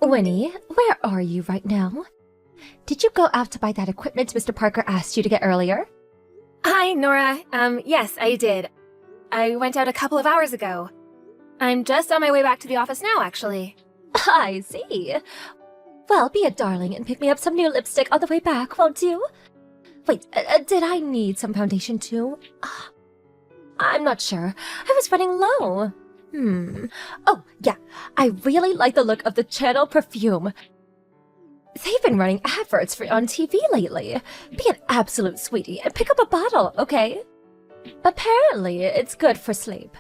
Winnie, where are you right now? Did you go out to buy that equipment Mr. Parker asked you to get earlier? Hi, Nora. Yes, I did. I went out a couple of hours ago. I'm just on my way back to the office now, actually. I see. Well, be a darling and pick me up some new lipstick on the way back, won't you? Wait, did I need some foundation too? I'm not sure. I was running low. Oh, yeah. I really like the look of the Channel perfume. They've been running adverts for on TV lately. Be an absolute sweetie and pick up a bottle, okay? Apparently, it's good for sleep.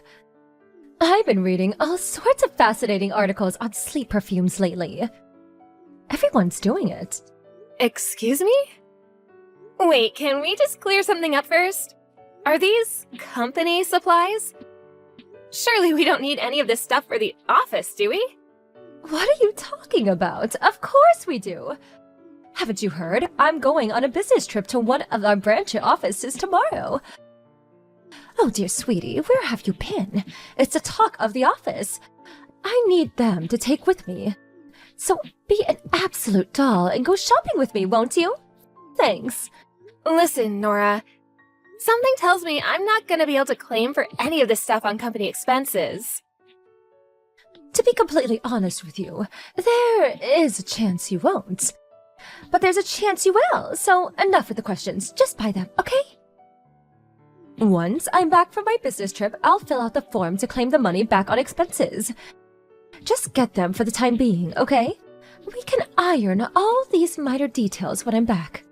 I've been reading all sorts of fascinating articles on sleep perfumes lately. Everyone's doing it. Excuse me? Wait, can we just clear something up first? Are these company supplies? Surely we don't need any of this stuff for the office, do we? What are you talking about? Of course we do. Haven't you heard? I'm going on a business trip to one of our branch offices tomorrow. Oh, dear sweetie, where have you been? It's the talk of the office. I need them to take with me. So be an absolute doll and go shopping with me, won't you? Thanks. Listen, Nora. Something tells me I'm not gonna be able to claim for any of this stuff on company expenses. To be completely honest with you, there is a chance you won't. But there's a chance you will, so enough with the questions. Just buy them, okay? Once I'm back from my business trip, I'll fill out the form to claim the money back on expenses. Just get them for the time being, okay? We can iron all these minor details when I'm back.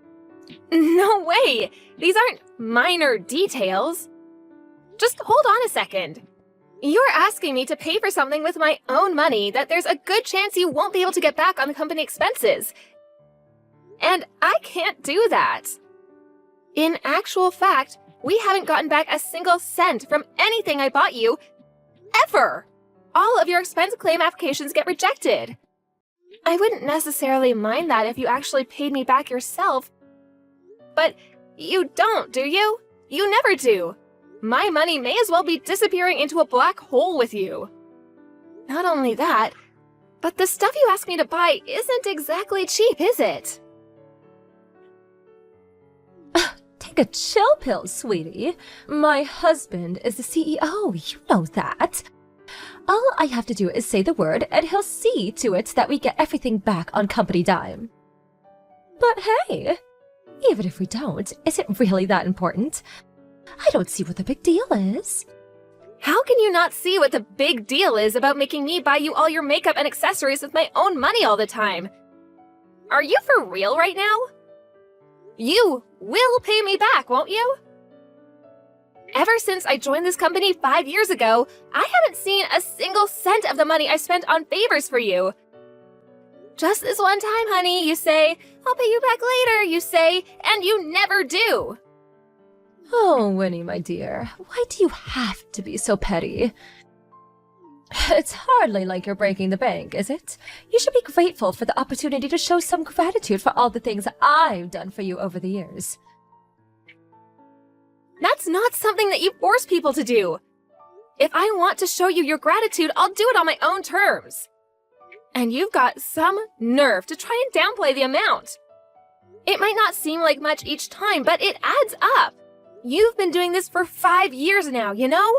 No way! These aren't minor details. Just hold on a second. You're asking me to pay for something with my own money that there's a good chance you won't be able to get back on the company expenses. And I can't do that. In actual fact, we haven't gotten back a single cent from anything I bought you, ever. All of your expense claim applications get rejected. I wouldn't necessarily mind that if you actually paid me back yourself. But you don't, do you? You never do. My money may as well be disappearing into a black hole with you. Not only that, but the stuff you asked me to buy isn't exactly cheap, is it? Take a chill pill, sweetie. My husband is the CEO, you know that. All I have to do is say the word, and he'll see to it that we get everything back on company dime. But hey, even if we don't, is it really that important? I don't see what the big deal is. How can you not see what the big deal is about making me buy you all your makeup and accessories with my own money all the time? Are you for real right now? You will pay me back, won't you? Ever since I joined this company 5 years ago, I haven't seen a single cent of the money I spent on favors for you. Just this one time, honey, you say, I'll pay you back later, you say, and you never do. Oh, Winnie, my dear, why do you have to be so petty? It's hardly like you're breaking the bank, is it? You should be grateful for the opportunity to show some gratitude for all the things I've done for you over the years. That's not something that you force people to do. If I want to show you your gratitude, I'll do it on my own terms. And you've got some nerve to try and downplay the amount. It might not seem like much each time, but it adds up. You've been doing this for 5 years now, you know?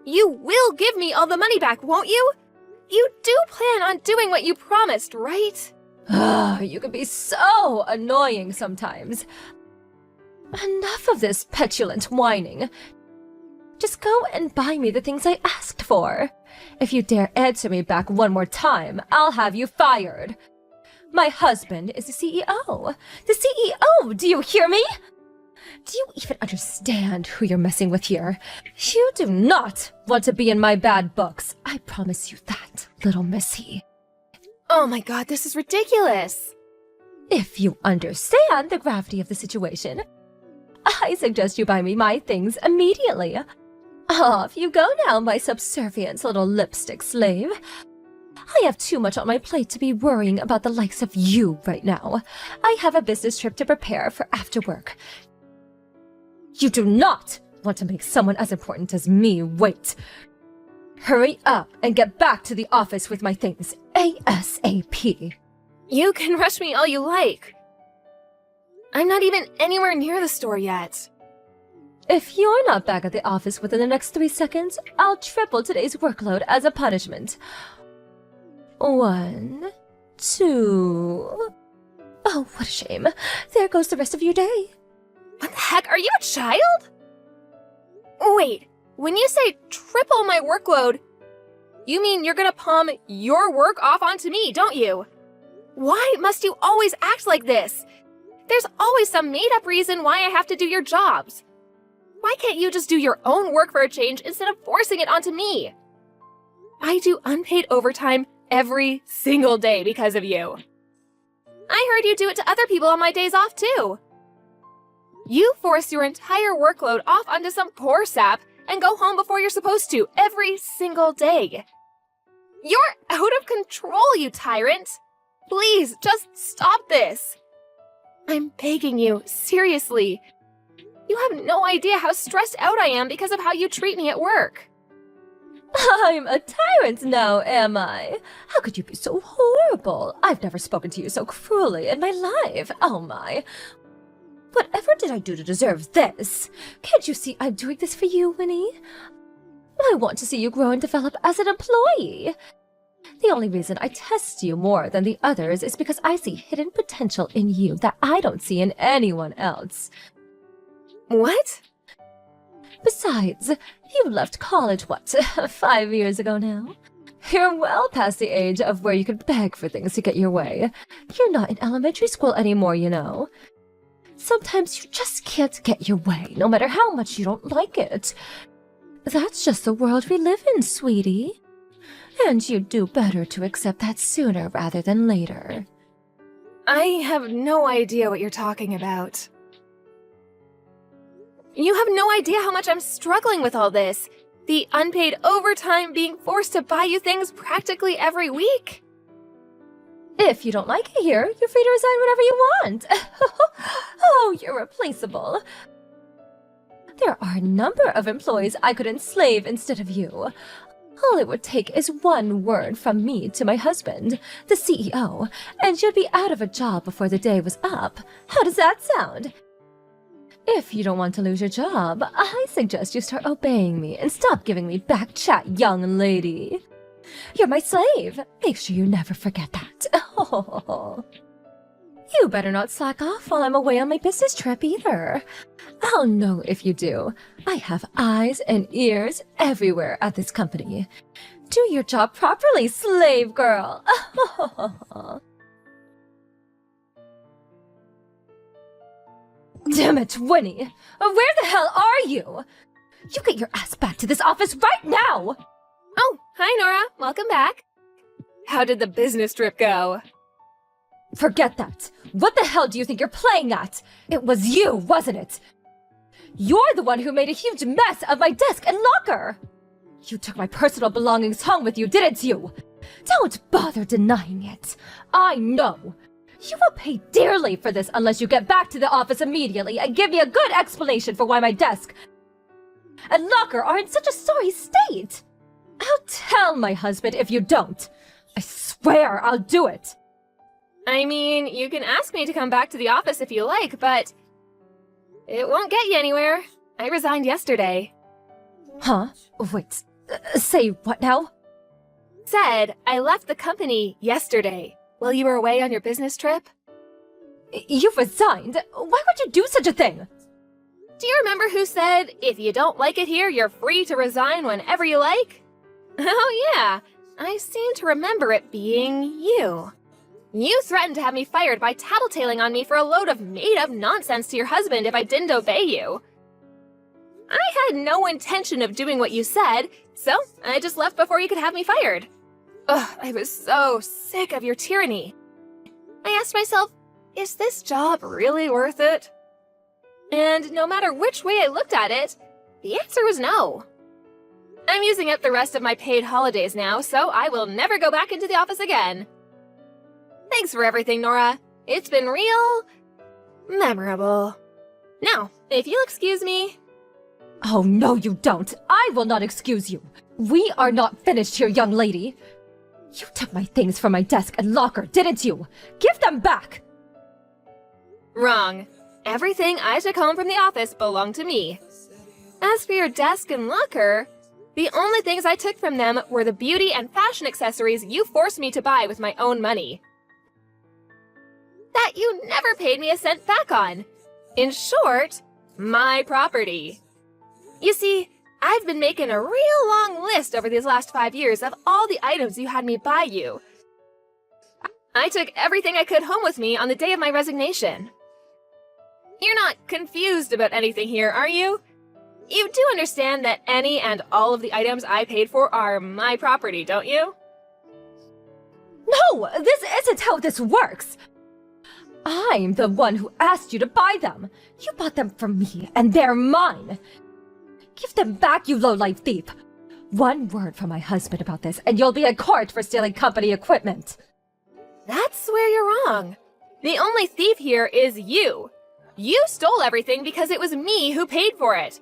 You will give me all the money back, won't you? You do plan on doing what you promised, right? You can be so annoying sometimes. Enough of this petulant whining. Just go and buy me the things I asked for. If you dare answer me back one more time, I'll have you fired. My husband is the CEO. The CEO, do you hear me? Do you even understand who you're messing with here? You do not want to be in my bad books. I promise you that, little missy. Oh my god, this is ridiculous. If you understand the gravity of the situation, I suggest you buy me my things immediately. Off you go now, my subservient little lipstick slave. I have too much on my plate to be worrying about the likes of you right now. I have a business trip to prepare for after work. You do not want to make someone as important as me wait. Hurry up and get back to the office with my things ASAP. You can rush me all you like. I'm not even anywhere near the store yet. If you're not back at the office within the next 3 seconds, I'll triple today's workload as a punishment. 1, 2... Oh, what a shame. There goes the rest of your day. What the heck? Are you a child? Wait, when you say triple my workload, you mean you're gonna palm your work off onto me, don't you? Why must you always act like this? There's always some made-up reason why I have to do your jobs. Why can't you just do your own work for a change instead of forcing it onto me? I do unpaid overtime every single day because of you. I heard you do it to other people on my days off too. You force your entire workload off onto some poor sap and go home before you're supposed to every single day. You're out of control, you tyrant! Please, just stop this! I'm begging you, seriously. You have no idea how stressed out I am because of how you treat me at work. I'm a tyrant now, am I? How could you be so horrible? I've never spoken to you so cruelly in my life. Oh my. Whatever did I do to deserve this? Can't you see I'm doing this for you, Winnie? I want to see you grow and develop as an employee. The only reason I test you more than the others is because I see hidden potential in you that I don't see in anyone else. What? Besides, you left college, what, 5 years ago now? You're well past the age of where you could beg for things to get your way. You're not in elementary school anymore, you know. Sometimes you just can't get your way, no matter how much you don't like it. That's just the world we live in, sweetie. And you'd do better to accept that sooner rather than later. I have no idea what you're talking about. You have no idea how much I'm struggling with all this. The unpaid overtime, being forced to buy you things practically every week. If you don't like it here, you're free to resign whenever you want. Oh, you're replaceable. There are a number of employees I could enslave instead of you. All it would take is one word from me to my husband, the CEO, and you'd be out of a job before the day was up. How does that sound? If you don't want to lose your job, I suggest you start obeying me and stop giving me back chat, young lady. You're my slave. Make sure you never forget that. Oh. You better not slack off while I'm away on my business trip either. I'll know if you do. I have eyes and ears everywhere at this company. Do your job properly, slave girl. Damn it, Winnie! Where the hell are you? You get your ass back to this office right now! Oh, hi Nora. Welcome back. How did the business trip go? Forget that. What the hell do you think you're playing at? It was you, wasn't it? You're the one who made a huge mess of my desk and locker! You took my personal belongings home with you, didn't you? Don't bother denying it. I know. You will pay dearly for this unless you get back to the office immediately and give me a good explanation for why my desk and locker are in such a sorry state. I'll tell my husband if you don't. I swear I'll do it. I mean, you can ask me to come back to the office if you like, but it won't get you anywhere. I resigned yesterday. Huh? Wait, say what now? Said I left the company yesterday while you were away on your business trip. You resigned? Why would you do such a thing? Do you remember who said, if you don't like it here, you're free to resign whenever you like? Oh yeah, I seem to remember it being you. You threatened to have me fired by tattletaling on me for a load of made-up nonsense to your husband if I didn't obey you. I had no intention of doing what you said, so I just left before you could have me fired. Ugh, I was so sick of your tyranny. I asked myself, is this job really worth it? And no matter which way I looked at it, the answer was no. I'm using up the rest of my paid holidays now, so I will never go back into the office again. Thanks for everything, Nora. It's been real memorable. Now, if you'll excuse me, Oh, no, you don't. I will not excuse you. We are not finished here, young lady. You took my things from my desk and locker, didn't you? Give them back! Wrong. Everything I took home from the office belonged to me. As for your desk and locker, the only things I took from them were the beauty and fashion accessories you forced me to buy with my own money. That you never paid me a cent back on. In short, my property. You see, I've been making a real long list over these last 5 years of all the items you had me buy you. I took everything I could home with me on the day of my resignation. You're not confused about anything here, are you? You do understand that any and all of the items I paid for are my property, don't you? No, this isn't how this works. I'm the one who asked you to buy them. You bought them from me, and they're mine. Give them back, you low-life thief. One word from my husband about this, and you'll be in court for stealing company equipment. That's where you're wrong. The only thief here is you. You stole everything because it was me who paid for it.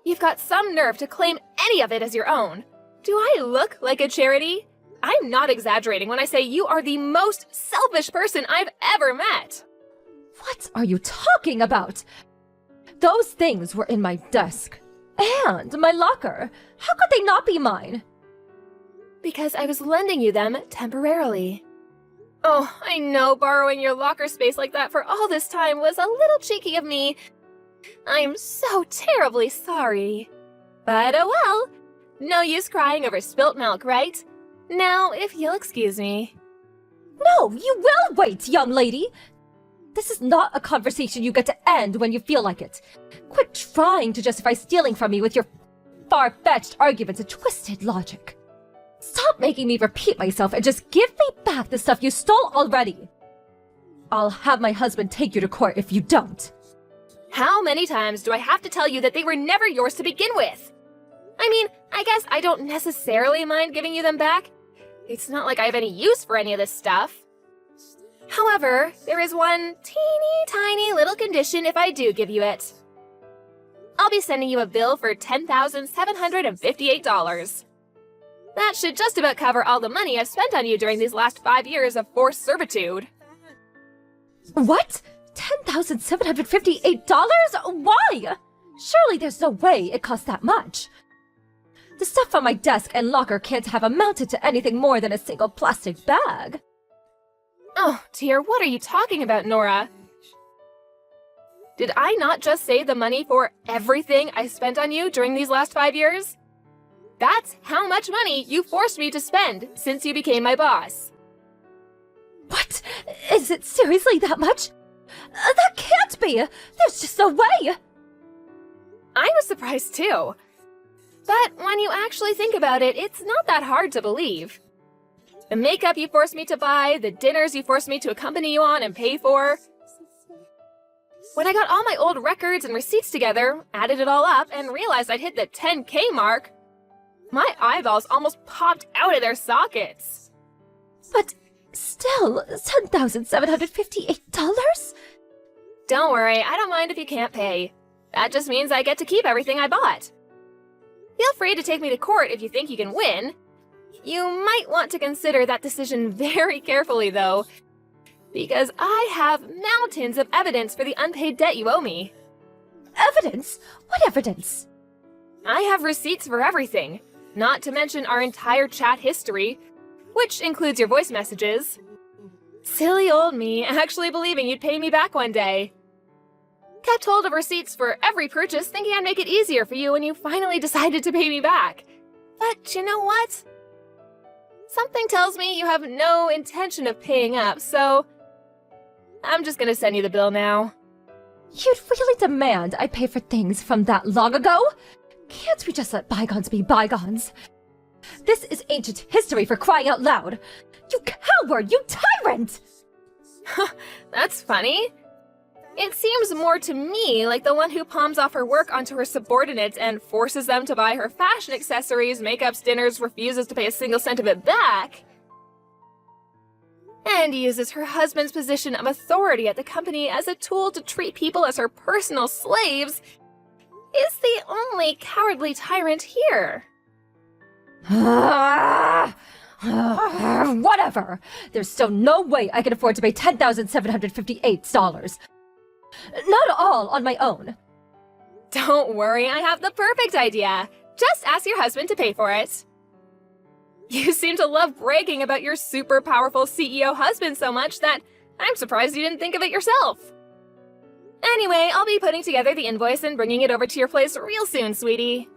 You've got some nerve to claim any of it as your own. Do I look like a charity? I'm not exaggerating when I say you are the most selfish person I've ever met. What are you talking about? Those things were in my desk. And my locker. How could they not be mine? Because I was lending you them temporarily. Oh, I know borrowing your locker space like that for all this time was a little cheeky of me. I'm so terribly sorry. But oh well. No use crying over spilt milk, right? Now, if you'll excuse me. No, you will wait, young lady. This is not a conversation you get to end when you feel like it. Quit trying to justify stealing from me with your far-fetched arguments and twisted logic. Stop making me repeat myself and just give me back the stuff you stole already. I'll have my husband take you to court if you don't. How many times do I have to tell you that they were never yours to begin with? I mean, I guess I don't necessarily mind giving you them back. It's not like I have any use for any of this stuff. However, there is one teeny tiny little condition if I do give you it. I'll be sending you a bill for $10,758. That should just about cover all the money I've spent on you during these last 5 years of forced servitude. What? $10,758? Why? Surely there's no way it cost that much. The stuff on my desk and locker can't have amounted to anything more than a single plastic bag. Oh, dear, what are you talking about, Nora? Did I not just save the money for everything I spent on you during these last 5 years? That's how much money you forced me to spend since you became my boss. What? Is it seriously that much? That can't be! There's just no way! I was surprised too. But when you actually think about it, it's not that hard to believe. The makeup you forced me to buy, the dinners you forced me to accompany you on and pay for. When I got all my old records and receipts together, added it all up, and realized I'd hit the 10K mark, my eyeballs almost popped out of their sockets. But still, $10,758? Don't worry, I don't mind if you can't pay. That just means I get to keep everything I bought. Feel free to take me to court if you think you can win. You might want to consider that decision very carefully, though, because I have mountains of evidence for the unpaid debt you owe me. Evidence? What evidence? I have receipts for everything, not to mention our entire chat history, which includes your voice messages. Silly old me, actually believing you'd pay me back one day. Kept hold of receipts for every purchase, thinking I'd make it easier for you when you finally decided to pay me back. But you know what? Something tells me you have no intention of paying up, so I'm just gonna send you the bill now. You'd really demand I pay for things from that long ago? Can't we just let bygones be bygones? This is ancient history, for crying out loud! You coward! You tyrant! That's funny. It seems more to me like the one who palms off her work onto her subordinates and forces them to buy her fashion accessories, makeups, dinners, refuses to pay a single cent of it back, and uses her husband's position of authority at the company as a tool to treat people as her personal slaves, is the only cowardly tyrant here. Whatever. There's still no way I can afford to pay $10,758. Not all on my own. Don't worry, I have the perfect idea. Just ask your husband to pay for it. You seem to love bragging about your super powerful CEO husband so much that I'm surprised you didn't think of it yourself. Anyway, I'll be putting together the invoice and bringing it over to your place real soon, sweetie.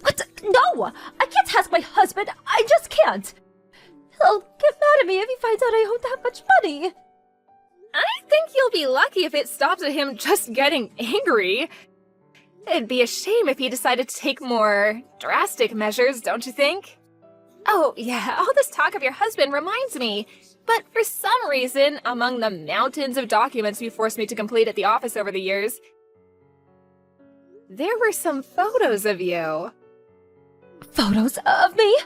What? No! I can't ask my husband. I just can't. He'll get mad at me if he finds out I owe that much money. I think you'll be lucky if it stops at him just getting angry. It'd be a shame if he decided to take more drastic measures, don't you think? Oh, yeah, all this talk of your husband reminds me. But for some reason, among the mountains of documents you forced me to complete at the office over the years, there were some photos of you. Photos of me?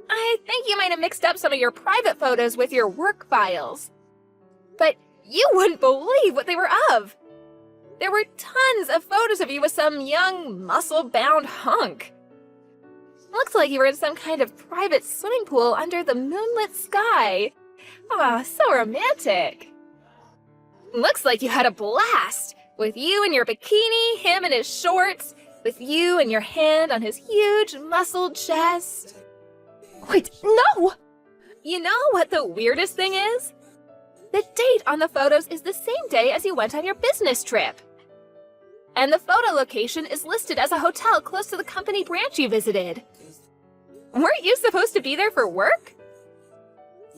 I think you might have mixed up some of your private photos with your work files. But you wouldn't believe what they were of. There were tons of photos of you with some young, muscle-bound hunk. Looks like you were in some kind of private swimming pool under the moonlit sky. Ah, so romantic. Looks like you had a blast, with you in your bikini, him in his shorts, with you and your hand on his huge, muscled chest. Wait, no! You know what the weirdest thing is? The date on the photos is the same day as you went on your business trip. And the photo location is listed as a hotel close to the company branch you visited. Weren't you supposed to be there for work?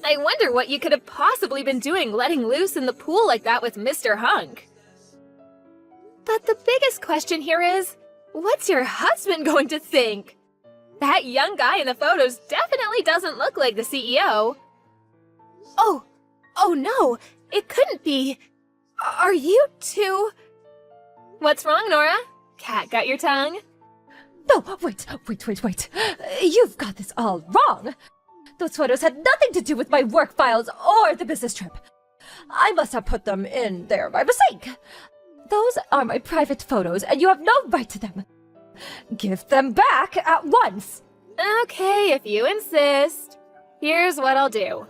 I wonder what you could have possibly been doing letting loose in the pool like that with Mr. Hunk. But the biggest question here is, what's your husband going to think? That young guy in the photos definitely doesn't look like the CEO. Oh no, it couldn't be. Are you two? What's wrong, Nora? Cat got your tongue? No, wait. You've got this all wrong. Those photos had nothing to do with my work files or the business trip. I must have put them in there by mistake. Those are my private photos, and you have no right to them. Give them back at once. Okay, if you insist. Here's what I'll do.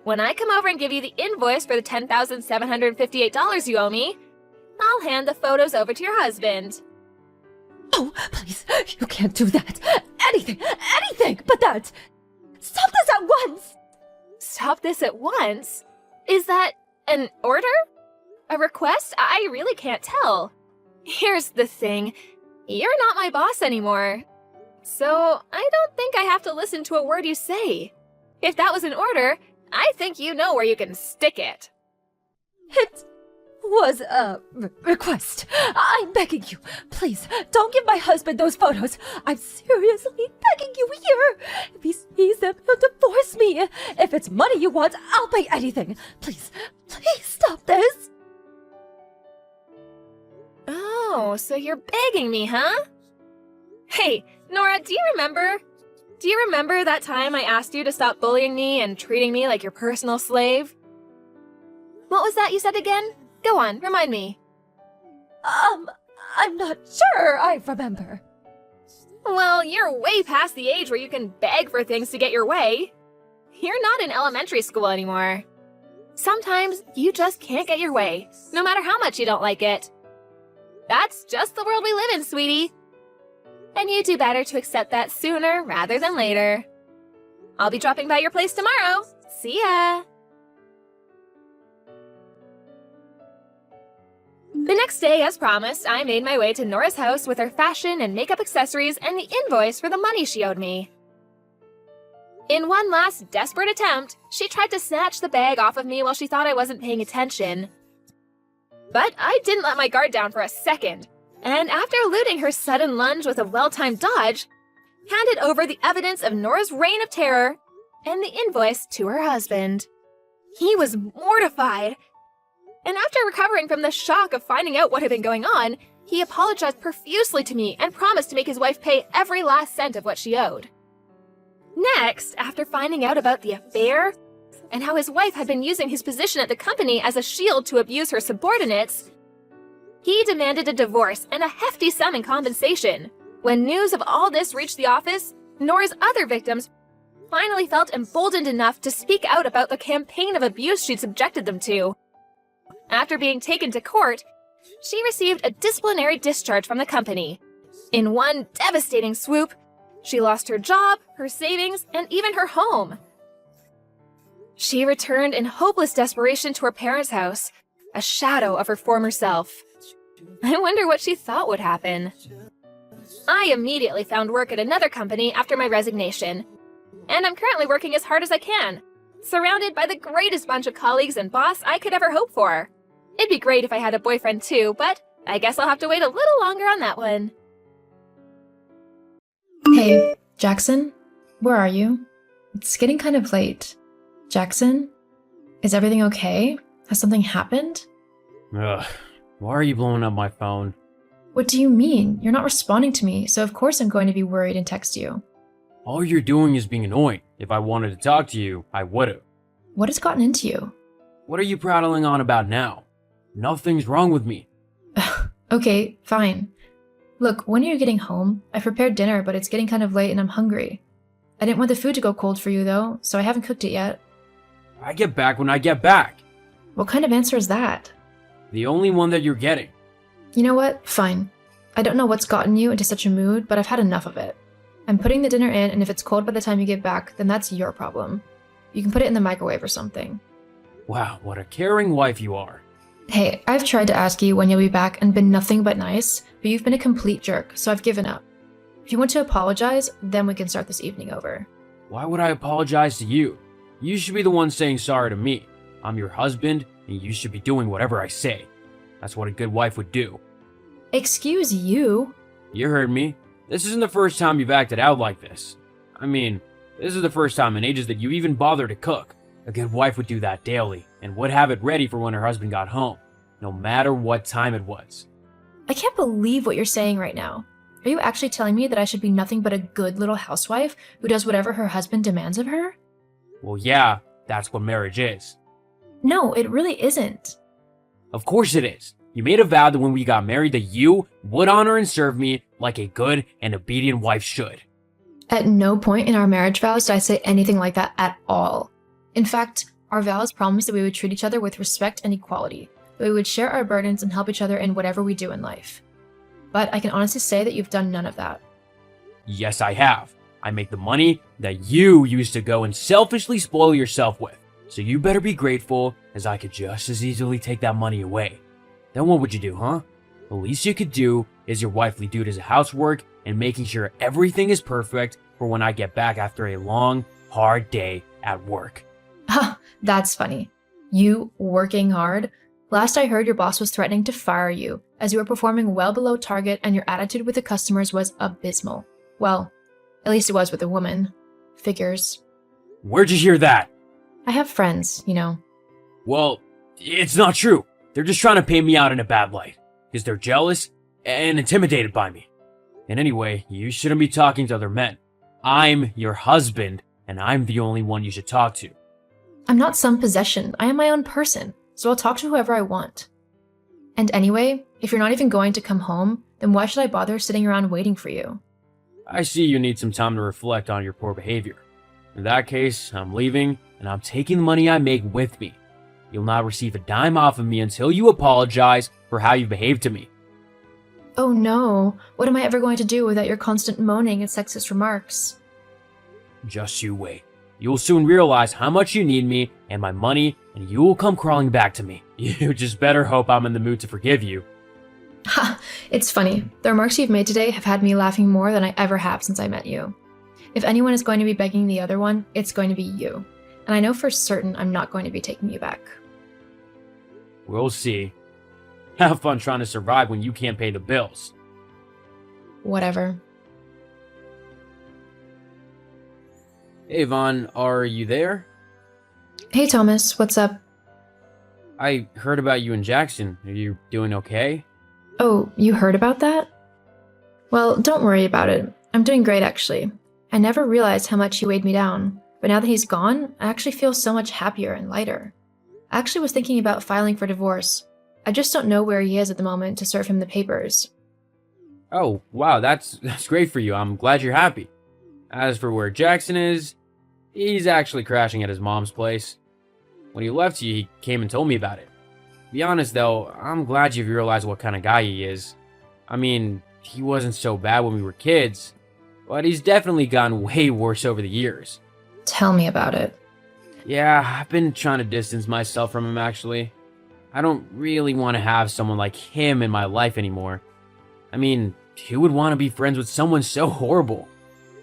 When I come over and give you the invoice for the $10,758 you owe me, I'll hand the photos over to your husband. Oh, please, you can't do that. Anything but that. Stop this at once. Stop this at once? Is that an order? A request? I really can't tell. Here's the thing. You're not my boss anymore. So I don't think I have to listen to a word you say. If that was an order, I think you know where you can stick it. It was a request. I'm begging you. Please, don't give my husband those photos. I'm seriously begging you here. If he sees them, he'll divorce me. If it's money you want, I'll pay anything. Please stop this. Oh, so you're begging me, huh? Hey, Nora, do you remember that time I asked you to stop bullying me and treating me like your personal slave? What was that you said again? Go on, remind me. I'm not sure I remember. Well, you're way past the age where you can beg for things to get your way. You're not in elementary school anymore. Sometimes you just can't get your way, no matter how much you don't like it. That's just the world we live in, sweetie. And you do better to accept that sooner rather than later. I'll be dropping by your place tomorrow. See ya! The next day, as promised, I made my way to Nora's house with her fashion and makeup accessories and the invoice for the money she owed me. In one last desperate attempt, she tried to snatch the bag off of me while she thought I wasn't paying attention. But I didn't let my guard down for a second, and after eluding her sudden lunge with a well-timed dodge, handed over the evidence of Nora's reign of terror and the invoice to her husband. He was mortified, and after recovering from the shock of finding out what had been going on, he apologized profusely to me and promised to make his wife pay every last cent of what she owed. Next, after finding out about the affair and how his wife had been using his position at the company as a shield to abuse her subordinates, He demanded a divorce and a hefty sum in compensation. When news of all this reached the office, Nora's other victims finally felt emboldened enough to speak out about the campaign of abuse she'd subjected them to. After being taken to court, she received a disciplinary discharge from the company. In one devastating swoop, she lost her job, her savings, and even her home. She returned in hopeless desperation to her parents' house, a shadow of her former self. I wonder what she thought would happen. I immediately found work at another company after my resignation, and I'm currently working as hard as I can, surrounded by the greatest bunch of colleagues and boss I could ever hope for. It'd be great if I had a boyfriend too, but I guess I'll have to wait a little longer on that one. Hey, Jackson? Where are you? It's getting kind of late. Jackson? Is everything okay? Has something happened? Ugh, why are you blowing up my phone? What do you mean? You're not responding to me, so of course I'm going to be worried and text you. All you're doing is being annoying. If I wanted to talk to you, I would've. What has gotten into you? What are you prattling on about now? Nothing's wrong with me. Okay, fine. Look, when are you getting home? I prepared dinner, but it's getting kind of late and I'm hungry. I didn't want the food to go cold for you though, so I haven't cooked it yet. I get back when I get back. What kind of answer is that? The only one that you're getting. You know what? Fine. I don't know what's gotten you into such a mood, but I've had enough of it. I'm putting the dinner in, and if it's cold by the time you get back, then that's your problem. You can put it in the microwave or something. Wow, what a caring wife you are. Hey, I've tried to ask you when you'll be back and been nothing but nice, but you've been a complete jerk, so I've given up. If you want to apologize, then we can start this evening over. Why would I apologize to you? You should be the one saying sorry to me. I'm your husband, and you should be doing whatever I say. That's what a good wife would do. Excuse you? You heard me. This isn't the first time you've acted out like this. I mean, this is the first time in ages that you even bother to cook. A good wife would do that daily, and would have it ready for when her husband got home, no matter what time it was. I can't believe what you're saying right now. Are you actually telling me that I should be nothing but a good little housewife who does whatever her husband demands of her? Well, yeah, that's what marriage is. No, it really isn't. Of course it is. You made a vow that when we got married that you would honor and serve me like a good and obedient wife should. At no point in our marriage vows did I say anything like that at all. In fact, our vows promised that we would treat each other with respect and equality, that we would share our burdens and help each other in whatever we do in life. But I can honestly say that you've done none of that. Yes, I have. I make the money that you used to go and selfishly spoil yourself with. So you better be grateful, as I could just as easily take that money away. Then what would you do, huh? The least you could do is your wifely duties of housework and making sure everything is perfect for when I get back after a long, hard day at work. Ha, that's funny. You working hard? Last I heard, your boss was threatening to fire you, as you were performing well below target and your attitude with the customers was abysmal. Well, at least it was with a woman. Figures. Where'd you hear that? I have friends, you know. Well, it's not true. They're just trying to paint me out in a bad light, because they're jealous and intimidated by me. And anyway, you shouldn't be talking to other men. I'm your husband, and I'm the only one you should talk to. I'm not some possession. I am my own person, so I'll talk to whoever I want. And anyway, if you're not even going to come home, then why should I bother sitting around waiting for you? I see you need some time to reflect on your poor behavior. In that case, I'm leaving, and I'm taking the money I make with me. You'll not receive a dime off of me until you apologize for how you behaved to me. Oh no, what am I ever going to do without your constant moaning and sexist remarks? Just you wait. You'll soon realize how much you need me and my money, and you will come crawling back to me. You just better hope I'm in the mood to forgive you. Ha! It's funny. The remarks you've made today have had me laughing more than I ever have since I met you. If anyone is going to be begging the other one, it's going to be you. And I know for certain I'm not going to be taking you back. We'll see. Have fun trying to survive when you can't pay the bills. Whatever. Hey, Vaughn, are you there? Hey Thomas, what's up? I heard about you and Jackson. Are you doing okay? Oh, you heard about that? Well, don't worry about it. I'm doing great actually. I never realized how much he weighed me down, but now that he's gone, I actually feel so much happier and lighter. I actually was thinking about filing for divorce, I just don't know where he is at the moment to serve him the papers. Oh, wow, that's great for you. I'm glad you're happy. As for where Jackson is, he's actually crashing at his mom's place. When he left you, he came and told me about it. To be honest though, I'm glad you've realized what kind of guy he is. I mean, he wasn't so bad when we were kids, but he's definitely gotten way worse over the years. Tell me about it. Yeah, I've been trying to distance myself from him actually. I don't really want to have someone like him in my life anymore. I mean, who would want to be friends with someone so horrible?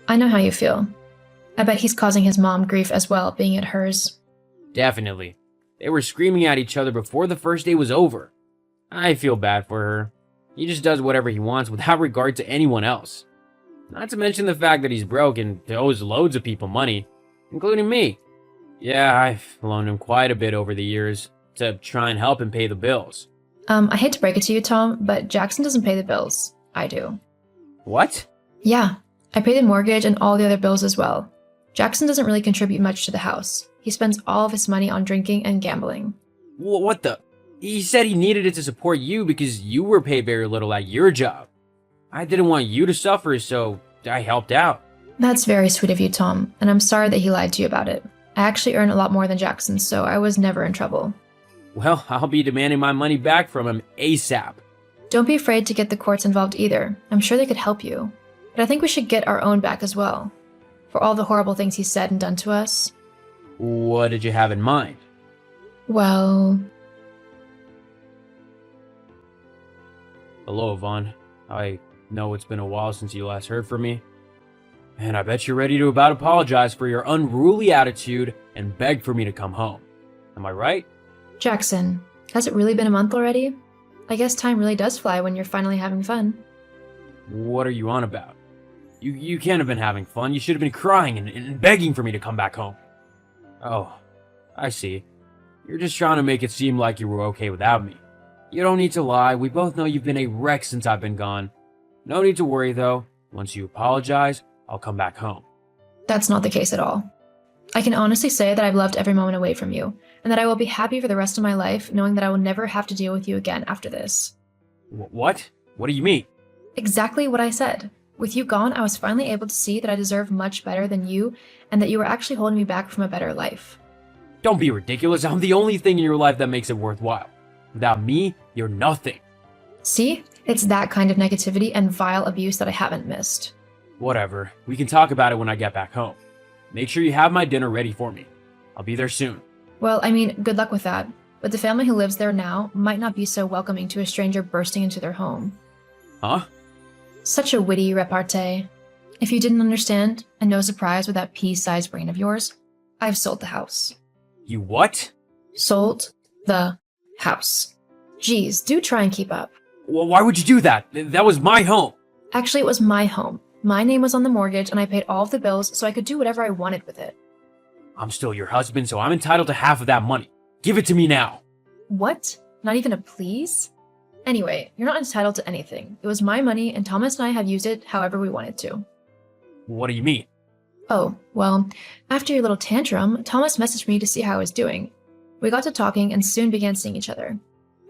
I know how you feel. I bet he's causing his mom grief as well, being at hers. Definitely. They were screaming at each other before the first day was over. I feel bad for her. He just does whatever he wants without regard to anyone else. Not to mention the fact that he's broke and owes loads of people money, including me. Yeah, I've loaned him quite a bit over the years to try and help him pay the bills. I hate to break it to you, Tom, but Jackson doesn't pay the bills. I do. What? Yeah, I pay the mortgage and all the other bills as well. Jackson doesn't really contribute much to the house. He spends all of his money on drinking and gambling. What the? He said he needed it to support you because you were paid very little at your job. I didn't want you to suffer, so I helped out. That's very sweet of you, Tom, and I'm sorry that he lied to you about it. I actually earn a lot more than Jackson, so I was never in trouble. Well, I'll be demanding my money back from him ASAP. Don't be afraid to get the courts involved either. I'm sure they could help you. But I think we should get our own back as well. For all the horrible things he said and done to us. What did you have in mind? Well... Hello, Yvonne. I know it's been a while since you last heard from me. And I bet you're ready to about apologize for your unruly attitude and beg for me to come home. Am I right? Jackson, has it really been a month already? I guess time really does fly when you're finally having fun. What are you on about? You can't have been having fun. You should have been crying and begging for me to come back home. Oh, I see. You're just trying to make it seem like you were okay without me. You don't need to lie. We both know you've been a wreck since I've been gone. No need to worry, though. Once you apologize, I'll come back home. That's not the case at all. I can honestly say that I've loved every moment away from you, and that I will be happy for the rest of my life knowing that I will never have to deal with you again after this. What? What do you mean? Exactly what I said. With you gone, I was finally able to see that I deserve much better than you, and that you were actually holding me back from a better life. Don't be ridiculous. I'm the only thing in your life that makes it worthwhile. Without me, you're nothing. See? It's that kind of negativity and vile abuse that I haven't missed. Whatever. We can talk about it when I get back home. Make sure you have my dinner ready for me. I'll be there soon. Well, I mean, good luck with that. But the family who lives there now might not be so welcoming to a stranger bursting into their home. Huh? Such a witty repartee. If you didn't understand, and no surprise with that pea-sized brain of yours, I've sold the house. You what? Sold the house. Geez, do try and keep up. Well, why would you do that? That was my home. Actually, it was my home. My name was on the mortgage, and I paid all of the bills, so I could do whatever I wanted with it. I'm still your husband, so I'm entitled to half of that money. Give it to me now. What? Not even a please? Anyway, you're not entitled to anything. It was my money, and Thomas and I have used it however we wanted to. What do you mean? Oh, well, after your little tantrum, Thomas messaged me to see how I was doing. We got to talking and soon began seeing each other.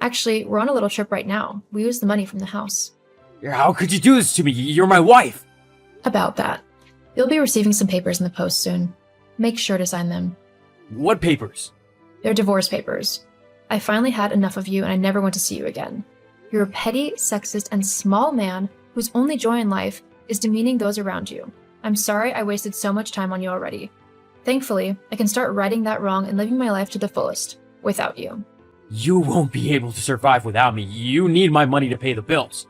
Actually, we're on a little trip right now. We used the money from the house. How could you do this to me? You're my wife. About that. You'll be receiving some papers in the post soon. Make sure to sign them. What papers? They're divorce papers. I finally had enough of you and I never want to see you again. You're a petty, sexist, and small man whose only joy in life is demeaning those around you. I'm sorry I wasted so much time on you already. Thankfully, I can start righting that wrong and living my life to the fullest, without you. You won't be able to survive without me. You need my money to pay the bills.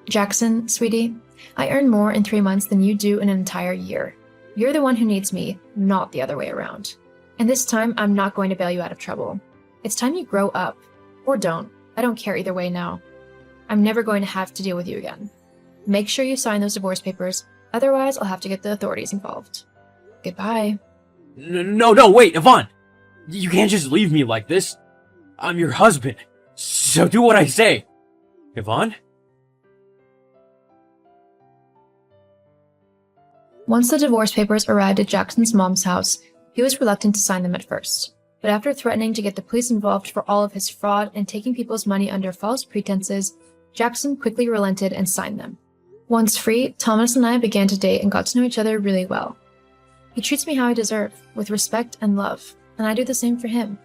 Jackson, sweetie, I earn more in 3 months than you do in an entire year. You're the one who needs me, not the other way around. And this time, I'm not going to bail you out of trouble. It's time you grow up. Or don't. I don't care either way now. I'm never going to have to deal with you again. Make sure you sign those divorce papers, otherwise I'll have to get the authorities involved. Goodbye. No, wait, Yvonne! You can't just leave me like this. I'm your husband, so do what I say. Yvonne? Once the divorce papers arrived at Jackson's mom's house, he was reluctant to sign them at first. but after threatening to get the police involved for all of his fraud and taking people's money under false pretenses, Jackson quickly relented and signed them. Once free, Thomas and I began to date and got to know each other really well. He treats me how I deserve, with respect and love, and I do the same for him.